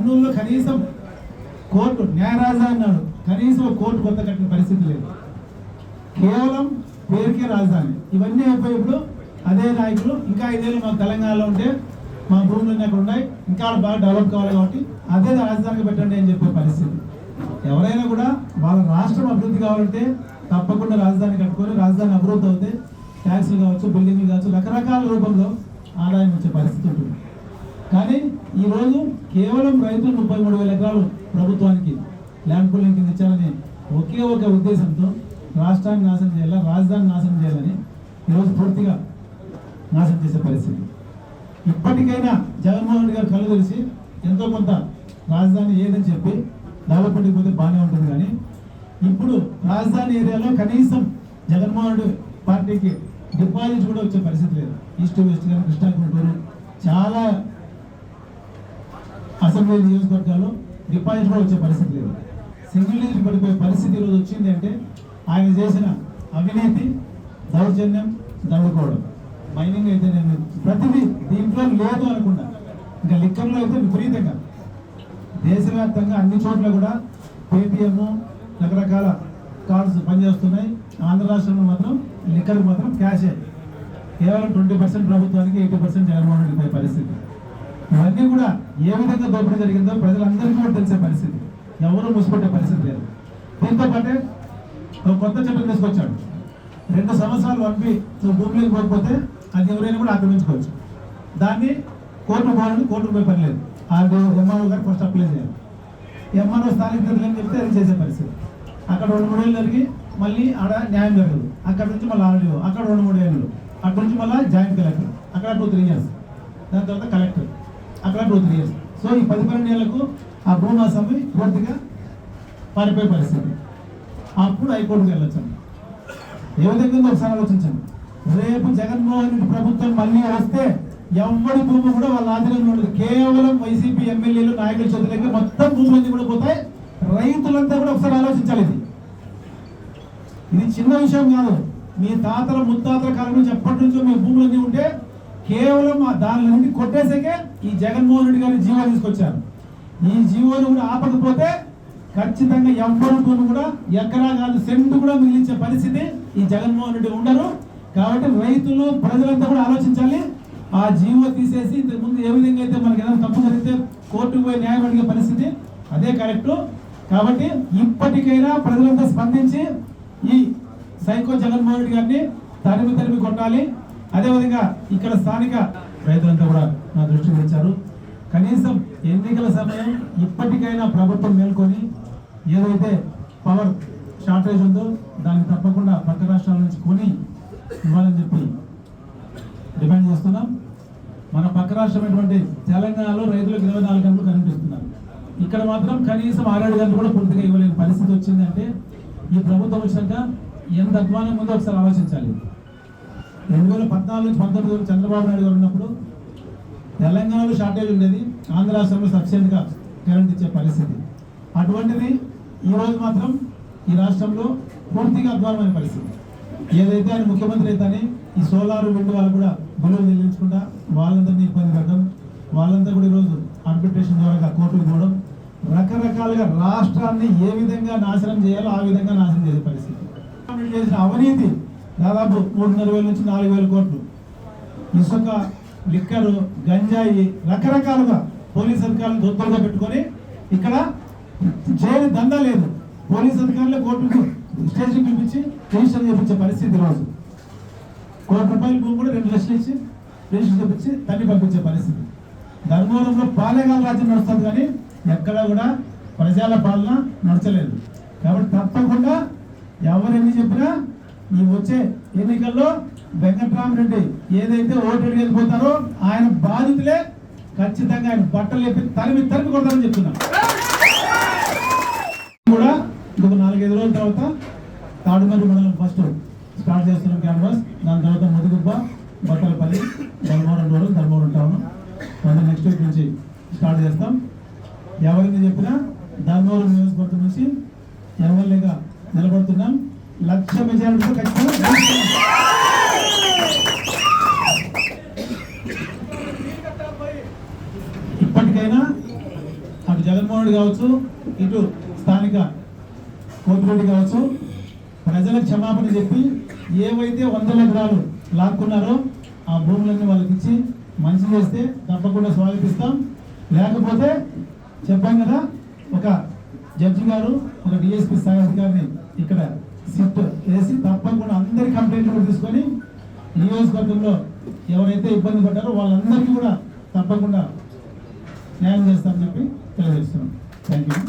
కర్నూలులో కనీసం కోర్టు న్యాయరాజా అన్నాడు, కనీసం కోర్టు కొత్త కట్టిన పరిస్థితి లేదు. కేవలం పేరుకే రాజధాని. ఇవన్నీ అయిపోయి ఇప్పుడు అదే నాయకులు ఇంకా 5 ఏళ్ళు మాకు తెలంగాణలో ఉంటే మా భూములు అక్కడ ఉన్నాయి, ఇంకా బాగా డెవలప్ కావాలి కాబట్టి అదే రాజధానికి పెట్టండి అని చెప్పే పరిస్థితి. ఎవరైనా కూడా వాళ్ళ రాష్ట్రం అభివృద్ధి కావాలంటే తప్పకుండా రాజధాని కట్టుకొని రాజధాని అభివృద్ధి అవుతే ట్యాక్స్లు కావచ్చు, బిల్డింగ్లు కావచ్చు, రకరకాల రూపంలో ఆదాయం వచ్చే పరిస్థితి ఉంటుంది. కానీ ఈరోజు కేవలం రైతులు 33,000 ఎకరాలు ప్రభుత్వానికి ల్యాండ్ పూలింగ్ కింద ఇచ్చారని ఒకే ఒక ఉద్దేశంతో రాష్ట్రాన్ని నాశనం చేయాలి, రాజధాని నాశనం చేయాలని ఈరోజు పూర్తిగా నాశనం చేసే పరిస్థితి. ఇప్పటికైనా జగన్మోహన్ రెడ్డి గారు కళ్ళు తెలిసి ఎంతో కొంత రాజధాని ఏదని చెప్పి డెవలప్మెంట్కి పోతే బాగానే ఉంటుంది. కానీ ఇప్పుడు రాజధాని ఏరియాలో కనీసం జగన్మోహన్ రెడ్డి పార్టీకి డిపాజిట్ కూడా వచ్చే పరిస్థితి లేదు. ఈస్ట్ వెస్ట్ కానీ కృష్ణా గుంటూరు చాలా అసెంబ్లీ నియోజకవర్గాల్లో డిపాజిట్ కూడా వచ్చే పరిస్థితి లేదు. సింగిల్ డిజిట్ పడిపోయే పరిస్థితి ఈరోజు వచ్చింది అంటే ఆయన చేసిన అవినీతి, దౌర్జన్యం, దండుకోవడం, మైనింగ్ అయితే నేను ప్రతిదీ దీంట్లో లేదు అనుకున్నా. ఇంకా లిక్కర్లో అయితే విపరీతంగా దేశవ్యాప్తంగా అన్ని చోట్ల కూడా పేటిఎం రకరకాల కార్డ్స్ పనిచేస్తున్నాయి. ఆంధ్ర రాష్ట్రంలో మాత్రం లిక్కర్ మాత్రం క్యాషే. కేవలం 20% ప్రభుత్వానికి, 80% జగన్మోహన్ రెడ్డి పోయే పరిస్థితి. ఇవన్నీ కూడా ఏ విధంగా దోపిడీ జరిగిందో ప్రజలందరికీ కూడా తెలిసే పరిస్థితి. ఎవరూ ముసిపెట్టే పరిస్థితి లేదు. దీంతో పాటే ఒక కొత్త చట్టం తీసుకొచ్చాడు. 2 సంవత్సరాలు వంపి భూమిలోకి పోకపోతే అది ఎవరైనా కూడా ఆక్రమించుకోవచ్చు. దాన్ని కోర్టు పోవాలని కోర్టు పోయే పని లేదు. ఎంఆర్ఓ గారు ఫస్ట్ అప్లై చేయాలి. ఎంఆర్ఓ స్థానిక ప్రజలని చెప్తే అది చేసే పరిస్థితి. అక్కడ 2-3 ఏళ్ళు జరిగి మళ్ళీ ఆడ న్యాయం జరగదు. అక్కడ నుంచి మళ్ళీ ఆర్డీఓ, అక్కడ 2-3 ఏళ్ళు, అక్కడ నుంచి మళ్ళీ జాయింట్ కలెక్టర్, అక్కడ 2-3 ఇయర్స్, దాని తర్వాత కలెక్టర్, అక్కడ 2-3 ఇయర్స్. సో ఈ 10-12 ఏళ్లకు ఆ భూమా సమ్మె పూర్తిగా పారిపోయే పరిస్థితి. అప్పుడు హైకోర్టుకు వెళ్ళొచ్చాను. ఏ విధంగా ఒకసారి ఆలోచించండి. రేపు జగన్మోహన్ రెడ్డి ప్రభుత్వం మళ్ళీ వస్తే ఎవరి భూమి కూడా వాళ్ళ ఆధీనంలో ఉండదు. కేవలం వైసీపీ ఎమ్మెల్యేలు, నాయకుల చేతులకి మొత్తం భూములన్నీ కూడా పోతాయి. రైతులంతా కూడా ఒకసారి ఆలోచించాలి. ఇది చిన్న విషయం కాదు. మీ తాతల ముత్తాతల కాలం నుంచి ఎప్పటి నుంచో మీ భూములన్నీ ఉంటే కేవలం దాని నుండి కొట్టేసాకే ఈ జగన్మోహన్ రెడ్డి గారి జీవో తీసుకొచ్చారు. ఈ జీవోను కూడా ఆపకపోతే ఖచ్చితంగా ఎవ్వరు భూమి కూడా ఎకరా కాదు సెంటు కూడా మిగిలించే పరిస్థితి ఈ జగన్మోహన్ రెడ్డి ఉండరు. కాబట్టి రైతులు, ప్రజలంతా కూడా ఆలోచించాలి. ఆ జీవో తీసేసి ఇంతకుముందు ఏ విధంగా అయితే మనకి ఏదైనా తప్పు జరిగితే కోర్టుకు పోయి న్యాయం అడిగే పరిస్థితి అదే కరెక్టు. కాబట్టి ఇప్పటికైనా ప్రజలంతా స్పందించి ఈ సైకో జగన్మోహన్ రెడ్డి గారిని తరిమి కొట్టాలి. అదేవిధంగా ఇక్కడ స్థానిక రైతులంతా కూడా నా దృష్టికి తెచ్చారు. కనీసం ఎన్నికల సమయం ఇప్పటికైనా ప్రభుత్వం మేల్కొని ఏదైతే పవర్ షార్టేజ్ ఉందో దాన్ని తప్పకుండా పక్క రాష్ట్రాల నుంచి కొని ఇవ్వాలని చెప్పి డిమాండ్ చేస్తున్నాం. మన పక్క రాష్ట్రమైనటువంటి తెలంగాణలో రైతులకు 24 గంటలు కరెంట్ ఇస్తున్నారు. ఇక్కడ మాత్రం కనీసం 6-7 గంటలు కూడా పూర్తిగా ఇవ్వలేని పరిస్థితి వచ్చిందంటే ఈ ప్రభుత్వం వచ్చినాక ఎంత అధ్వానం ఉందో ఒకసారి ఆలోచించాలి. 2014 నుంచి 19 చంద్రబాబు నాయుడు గారు ఉన్నప్పుడు తెలంగాణలో షార్టేజ్ ఉండేది, ఆంధ్ర రాష్ట్రంలో సఫిషియెంట్గా కరెంట్ ఇచ్చే పరిస్థితి. అటువంటిది ఈరోజు మాత్రం ఈ రాష్ట్రంలో పూర్తిగా అధ్వానమైన పరిస్థితి. ఏదైతే ఆయన ముఖ్యమంత్రి అయితేనే ఈ సోలార్, విండ్ వాళ్ళు కూడా బిల్లులు చెల్లించకుండా వాళ్ళందరినీ ఇబ్బంది పెట్టడం, వాళ్ళంతా కూడా ఈరోజు ఆర్బిట్రేషన్ ద్వారా కోర్టుకు పోవడం, రకరకాలుగా రాష్ట్రాన్ని ఏ విధంగా నాశనం చేయాలో ఆ విధంగా నాశనం చేసే పరిస్థితి. చేసిన అవినీతి దాదాపు 3,500 నుంచి 4,000 కోట్లు. ఇసుక, లిక్కరు, గంజాయి రకరకాలుగా పోలీస్ అధికారులను దొత్తులుగా పెట్టుకొని ఇక్కడ జైలు దందా లేదు. పోలీస్ అధికారులే కోర్టుకు స్టేషన్ పిలిపించి రిజిస్టర్ చేయించే పరిస్థితి. రోజు ₹1,00,000 భూమి కూడా 2 లక్షలు ఇచ్చి రిజిస్టర్ చేయించి తన్ని పంపించే పరిస్థితి. ధర్మవరంలో పాలేగాల రాజ్యం నడుస్తుంది కానీ ఎక్కడా కూడా ప్రజల పాలన నడచలేదు. కాబట్టి తప్పకుండా ఎవరెన్ని చెప్పినా ఈ వచ్చే ఎన్నికల్లో వెంకట్రామరెడ్డి ఏదైతే ఓటు వెళ్ళిపోతారో ఆయన బాధితులే ఖచ్చితంగా ఆయన బట్టలు చెప్పి తరిమి కొడతారని చెప్తున్నాం. కూడా ఇంకొక 4-5 రోజుల తర్వాత తాడుమర్రి మండలం ఫస్ట్ స్టార్ట్ చేస్తున్నాం క్యాన్వాస్. దాని తర్వాత Mudugubba, Battalapalli, Dharmavaram road, Dharmavaram town next week నుంచి స్టార్ట్ చేస్తాం. ఎవరిని చెప్పినా ధర్మవరం నియోజకవర్గం నుంచి ఎమ్మెల్యేగా నిలబడుతున్నాం. 1,00,000 మెజారిటీతో ఖచ్చితంగా ఇప్పటికైనా అటు జగన్మోహన్ రెడ్డి కావచ్చు, ఇటు స్థానిక కోటిరెడ్డి కావచ్చు, ప్రజలకు క్షమాపణ చెప్పి ఏవైతే 100 ఎకరాలు లాక్కున్నారో ఆ భూములన్నీ వాళ్ళకి ఇచ్చి మంచి చేస్తే తప్పకుండా స్వాగతిస్తాం. లేకపోతే చెప్పాం కదా, ఒక జడ్జి గారు ఒక డిఎస్పీ స్థాయి అధికారిని ఇక్కడ సిట్ వేసి తప్పకుండా అందరి కంప్లైంట్లు కూడా తీసుకొని నియోజకవర్గంలో ఎవరైతే ఇబ్బంది పడ్డారో వాళ్ళందరికీ కూడా తప్పకుండా న్యాయం చేస్తామని చెప్పి తెలియజేస్తున్నాం. Thank you.